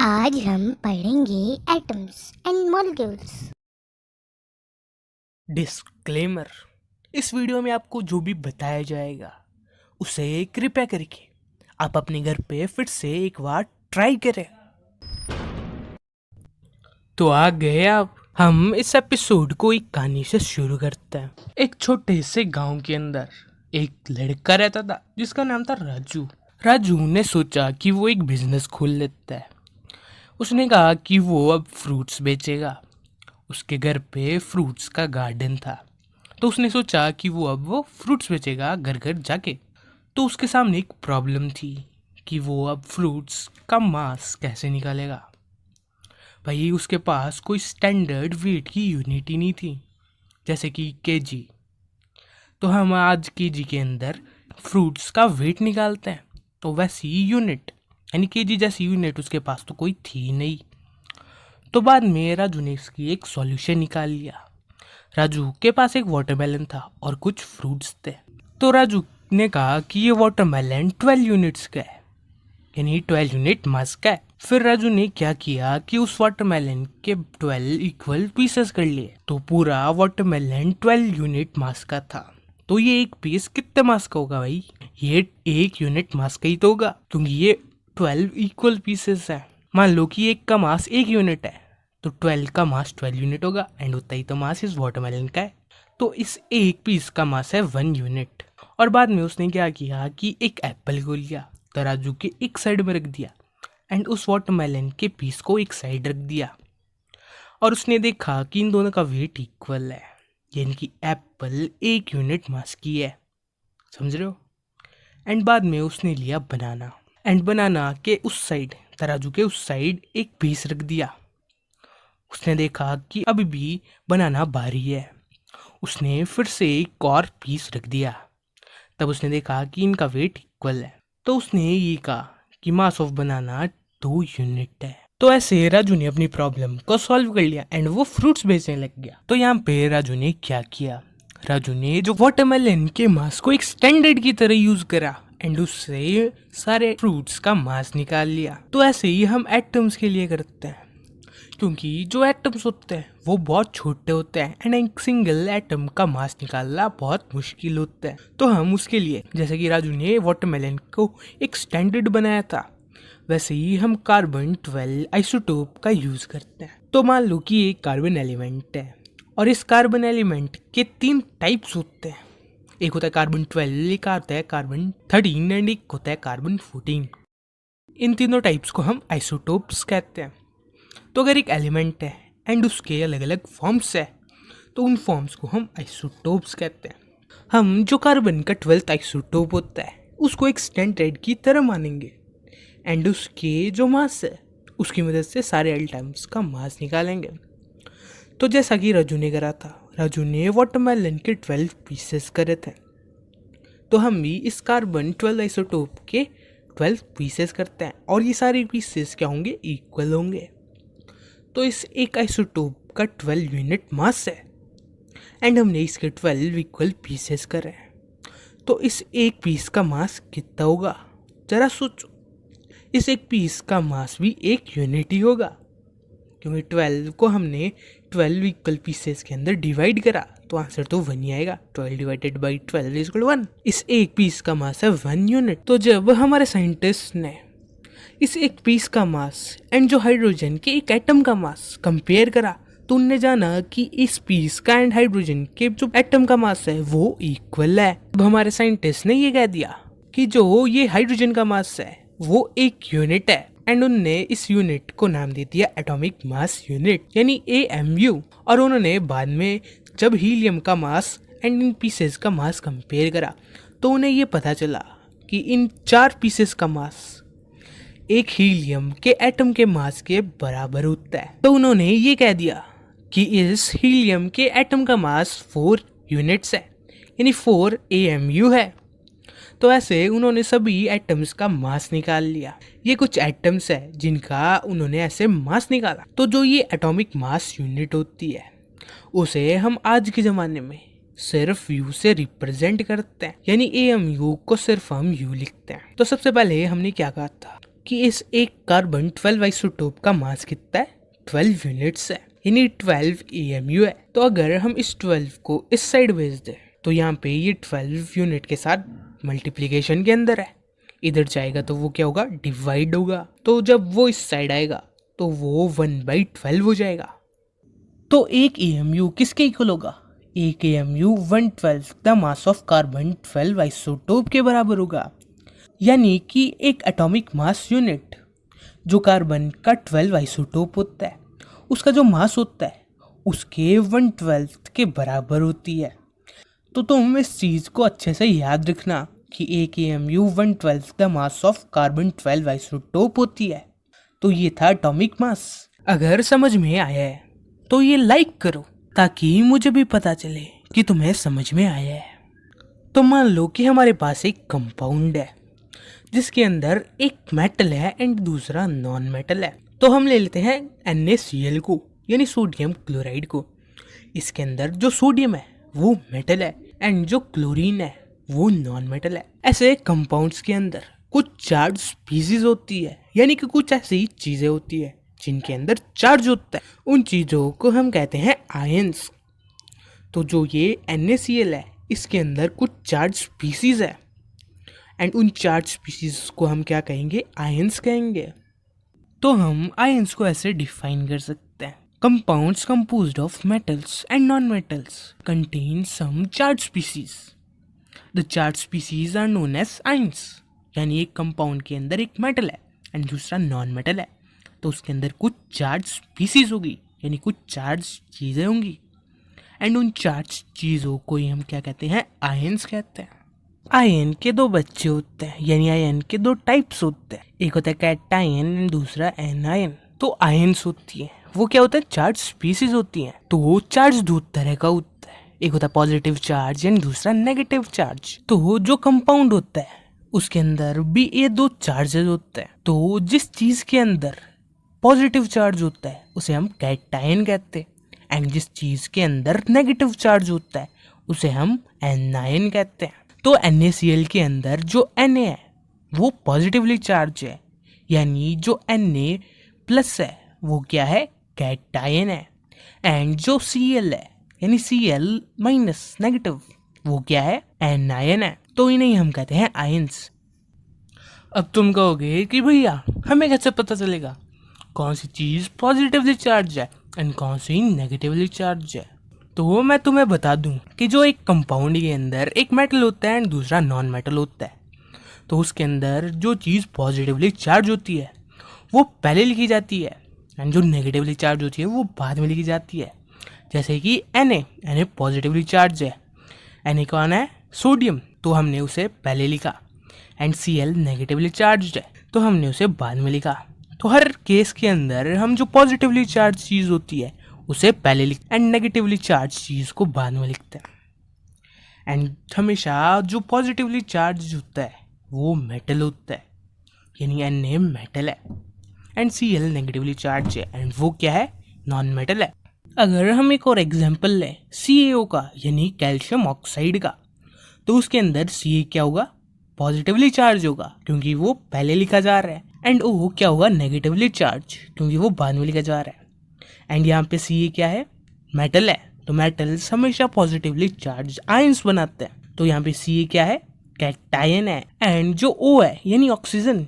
आज हम पढ़ेंगे एटम्स एंड मॉलिक्यूल्स। डिस्क्लेमर। इस वीडियो में आपको जो भी बताया जाएगा उसे कृपया करके आप अपने घर पे फिर से एक बार ट्राई करें। तो आ गए आप। हम इस एपिसोड को एक कहानी से शुरू करते हैं। एक छोटे से गांव के अंदर एक लड़का रहता था जिसका नाम था राजू। राजू ने सोचा कि वो एक बिजनेस खोल लेता है। उसने कहा कि वो अब फ्रूट्स बेचेगा। उसके घर पे फ्रूट्स का गार्डन था, तो उसने सोचा कि वो फ्रूट्स बेचेगा घर घर जाके। तो उसके सामने एक प्रॉब्लम थी कि वो अब फ्रूट्स का मास कैसे निकालेगा। भाई उसके पास कोई स्टैंडर्ड वेट की यूनिट ही नहीं थी, जैसे कि केजी। तो हम आज केजी के अंदर फ्रूट्स का वेट निकालते हैं, तो वैसी यूनिट यानी केजी जैसी यूनिट उसके पास तो कोई थी नहीं। तो बाद में राजू ने इसकी एक सॉल्यूशन निकाल लिया। राजू के पास एक वाटरमेलन था और कुछ फ्रूट्स थे। तो राजू ने कहा कि ये वाटरमेलन 12 यूनिट्स का है, यानी 12 यूनिट मास का है। फिर राजू ने क्या किया कि उस वाटरमेलन के 12 इक्वल पीसेस कर लिए। तो पूरा वाटरमेलन 12 यूनिट मास का था। तो ये एक पीस कितने मास का होगा भाई? ये 1 यूनिट मास का ही तो होगा, क्योंकि ये 12 इक्वल पीसेस है। मान लो कि एक का मास 1 यूनिट है, तो 12 का मास 12 यूनिट होगा, एंड उतना ही तो मास इस वाटरमेलन का है। तो इस एक पीस का मास है 1 यूनिट। और बाद में उसने क्या किया कि एक एप्पल को लिया, तराजू के एक साइड में रख दिया, एंड उस वाटरमेलन के पीस को एक साइड रख दिया। और उसने देखा कि इन दोनों का वेट इक्वल है, यानी कि एप्पल 1 यूनिट मास की है। समझ रहे हो? एंड बाद में उसने लिया बनाना, एंड बनाना के उस साइड, तराजू के उस साइड एक पीस रख दिया। उसने देखा कि अभी भी बनाना भारी है। उसने फिर से एक और पीस रख दिया। तब उसने देखा कि इनका वेट इक्वल है। तो उसने ये कहा कि मास ऑफ बनाना 2 यूनिट है। तो ऐसे राजू ने अपनी प्रॉब्लम को सॉल्व कर लिया एंड वो फ्रूट्स बेचने लग गया। तो यहाँ पे राजू ने क्या किया? राजू ने जो वाटरमेलन के मास को एक स्टैंडर्ड की तरह यूज करा एंड उससे सारे फ्रूट्स का मास निकाल लिया। तो ऐसे ही हम एटम्स के लिए करते हैं, क्योंकि जो एटम्स होते हैं वो बहुत छोटे होते हैं एंड एक सिंगल एटम का मास निकालना बहुत मुश्किल होता है। तो हम उसके लिए, जैसे कि राजू ने वाटरमेलन को एक स्टैंडर्ड बनाया था, वैसे ही हम कार्बन 12 आइसोटोप का यूज करते हैं। तो मान लो कि एक कार्बन एलिमेंट है, और इस कार्बन एलिमेंट के 3 टाइप्स होते हैं। एक होता है कार्बन 12, एक आता है कार्बन 13 एंड एक होता है कार्बन 14। इन तीनों टाइप्स को हम आइसोटोप्स कहते हैं। तो अगर एक एलिमेंट है एंड उसके अलग अलग फॉर्म्स है, तो उन फॉर्म्स को हम आइसोटोप्स कहते हैं। हम जो कार्बन का 12th आइसोटोप होता है उसको एक स्टैंडर्ड की तरह मानेंगे, एंड उसके जो मास है उसकी मदद से सारे एटम्स का मास निकालेंगे। तो जैसा कि राजू ने करा था, राजू ने वाटरमेलन के 12 पीसेस करे थे, तो हम भी इस कार्बन 12 आइसोटोप के 12 पीसेस करते हैं, और ये सारे पीसेस क्या होंगे? इक्वल होंगे। तो इस एक आइसोटोप का 12 यूनिट मास है, एंड हमने इसके 12 इक्वल पीसेस करे हैं। तो इस एक पीस का मास कितना होगा? जरा सोचो। इस एक पीस का मास भी 1 यूनिट ही होगा, क्योंकि 12 को हमने 12 इक्वल पीसेस के अंदर डिवाइड करा, तो आंसर तो 1 ही आएगा। 12 डिवाइडेड बाई 12 इज इक्वल 1। इस एक पीस का मास है 1 यूनिट। तो जब हमारे साइंटिस्ट ने इस एक पीस का मास एंड जो हाइड्रोजन के एक एटम का मास कंपेयर करा, तो उनने जाना कि इस पीस का एंड हाइड्रोजन के जो एटम का मास है वो इक्वल है। अब हमारे साइंटिस्ट ने ये कह दिया कि जो ये हाइड्रोजन का मास है वो 1 यूनिट है, एंड उनने इस यूनिट को नाम दे दिया एटॉमिक मास यूनिट, यानी AMU। और उन्होंने बाद में जब हीलियम का मास एंड इन पीसेस का मास कंपेयर करा, तो उन्हें ये पता चला कि इन 4 पीसेस का मास एक हीलियम के एटम के मास के बराबर होता है। तो उन्होंने ये कह दिया कि इस हीलियम के एटम का मास 4 यूनिट्स है, यानी 4 AMU है। तो ऐसे उन्होंने सभी एटम्स का मास निकाल लिया। ये कुछ एटम्स है जिनका उन्होंने ऐसे मास निकाला। तो जो ये एटॉमिक मास यूनिट होती है उसे हम आज के ज़माने में सिर्फ U से रिप्रेजेंट करते हैं, यानी AMU को सिर्फ हम U लिखते हैं। तो सबसे पहले हमने क्या कहा था कि इस एक कार्बन 12 आइसोटोप का मास कितना है, 12 यूनिट्स है, यानी 12 AMU है। तो अगर हम इस 12 को इस साइड भेज दें तो यहाँ पे ये 12 यूनिट के साथ मल्टीप्लिकेशन के अंदर है, इधर जाएगा तो वो क्या होगा, डिवाइड होगा। तो जब वो इस साइड आएगा तो वो 1/12 हो जाएगा। तो एक AMU किसके इक्वल होगा, एक AMU 1/12 the mass of carbon 12 isotope के बराबर होगा। यानी कि एक एटॉमिक मास यूनिट जो कार्बन का 12 आइसोटोप होता है उसका जो मास होता है उसके 1/12 के बराबर होती है। तो तुम इस चीज़ को अच्छे से याद रखना कि एक AMU 1/12 the mass of carbon 12 isotope होती है। तो ये था एटॉमिक मास। अगर समझ में आया है तो ये लाइक करो ताकि मुझे भी पता चले कि तुम्हें समझ में आया है। तो मान लो कि हमारे पास एक कंपाउंड है जिसके अंदर एक मेटल है एंड दूसरा नॉन मेटल है। तो हम ले लेते हैं NaCl को, यानी सोडियम क्लोराइड को। इसके अंदर जो सोडियम है वो मेटल है एंड जो क्लोरीन है वो नॉन मेटल है। ऐसे कंपाउंड्स के अंदर कुछ चार्ज स्पीसीज होती है, यानी कि कुछ ऐसी चीजें होती है जिनके अंदर चार्ज होता है। उन चीजों को हम कहते हैं आयंस। तो जो ये NaCl है इसके अंदर कुछ चार्ज स्पीसीज है एंड उन चार्ज स्पीसीज को हम क्या कहेंगे, आयंस कहेंगे। तो हम आयंस को ऐसे डिफाइन कर सकते हैं, compounds composed of metals and non metals contain some charge species. The charge species are known as ions. यानी एक कंपाउंड के अंदर एक मेटल है एंड दूसरा नॉन मेटल है तो उसके अंदर कुछ चार्ज स्पीसीज होगी, यानी कुछ चार्ज चीज़ें होंगी एंड उन चार्ज चीज़ों को ही हम क्या कहते हैं, आयंस कहते हैं। आयन के दो बच्चे होते हैं, यानी आयन के दो टाइप्स होते हैं, एक होता है कैटायन एंड दूसरा एनायन। तो आयंस होती है वो क्या होता है, चार्ज स्पीसीज होती हैं। तो वो चार्ज दो तरह का होता है, एक होता है पॉजिटिव चार्ज एंड दूसरा नेगेटिव चार्ज। तो जो कंपाउंड होता है उसके अंदर भी ये दो चार्जेस होते हैं। तो जिस चीज के अंदर पॉजिटिव चार्ज होता है उसे हम कैटायन कहते हैं एंड जिस चीज के अंदर नेगेटिव चार्ज होता है उसे हम एनायन कहते हैं। तो NaCl के अंदर जो Na है वो पॉजिटिवली चार्ज है, यानी जो Na+ है वो क्या है, कैटायन है एंड जो Cl है यानी Cl- नेगेटिव वो क्या है, एनायन है। तो इन्हें हम कहते हैं आयंस। अब तुम कहोगे कि भैया हमें कैसे पता चलेगा कौन सी चीज़ पॉजिटिवली चार्ज है एंड कौन सी नेगेटिवली चार्ज है। तो मैं तुम्हें बता दूं कि जो एक कंपाउंड के अंदर एक मेटल होता है एंड दूसरा नॉन मेटल होता है तो उसके अंदर जो चीज़ पॉजिटिवली चार्ज होती है वो पहले लिखी जाती है एंड जो नेगेटिवली चार्ज होती है वो बाद में लिखी जाती है। जैसे कि Na पॉजिटिवली चार्ज है, Na कौन है, सोडियम, तो हमने उसे पहले लिखा एंड Cl नेगेटिवली चार्ज है तो हमने उसे बाद में लिखा। तो हर केस के अंदर हम जो पॉजिटिवली चार्ज चीज़ होती है उसे पहले लिखते एंड नेगेटिवली चार्ज चीज़ को बाद में लिखते हैं। एंड हमेशा जो पॉजिटिवली चार्ज होता है वो मेटल होता है, यानी Na मेटल है एंड Cl नेगेटिवली चार्ज है एंड वो क्या है, नॉन मेटल है। अगर हम एक और एग्जांपल लें CaO का, यानी कैल्शियम ऑक्साइड का, तो उसके अंदर Ca क्या होगा, पॉजिटिवली चार्ज होगा क्योंकि वो पहले लिखा जा रहा है एंड O क्या होगा, नेगेटिवली चार्ज क्योंकि वो बाद में लिखा जा रहा है। एंड यहाँ पे Ca क्या है, मेटल है, तो मेटल्स हमेशा पॉजिटिवली चार्ज आयंस बनाते हैं। तो यहाँ पे Ca क्या है, कैटायन है एंड जो O है यानी ऑक्सीजन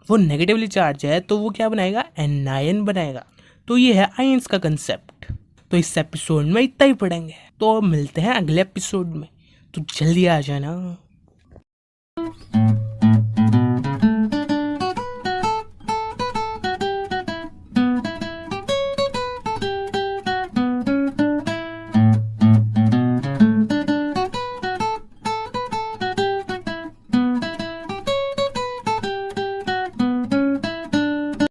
वो नेगेटिवली चार्ज है तो वो क्या बनाएगा, एनायन बनाएगा। तो ये है आयंस का कंसेप्ट। तो इस एपिसोड में इतना ही पढ़ेंगे, तो मिलते हैं अगले एपिसोड में, तो जल्दी आ जाना।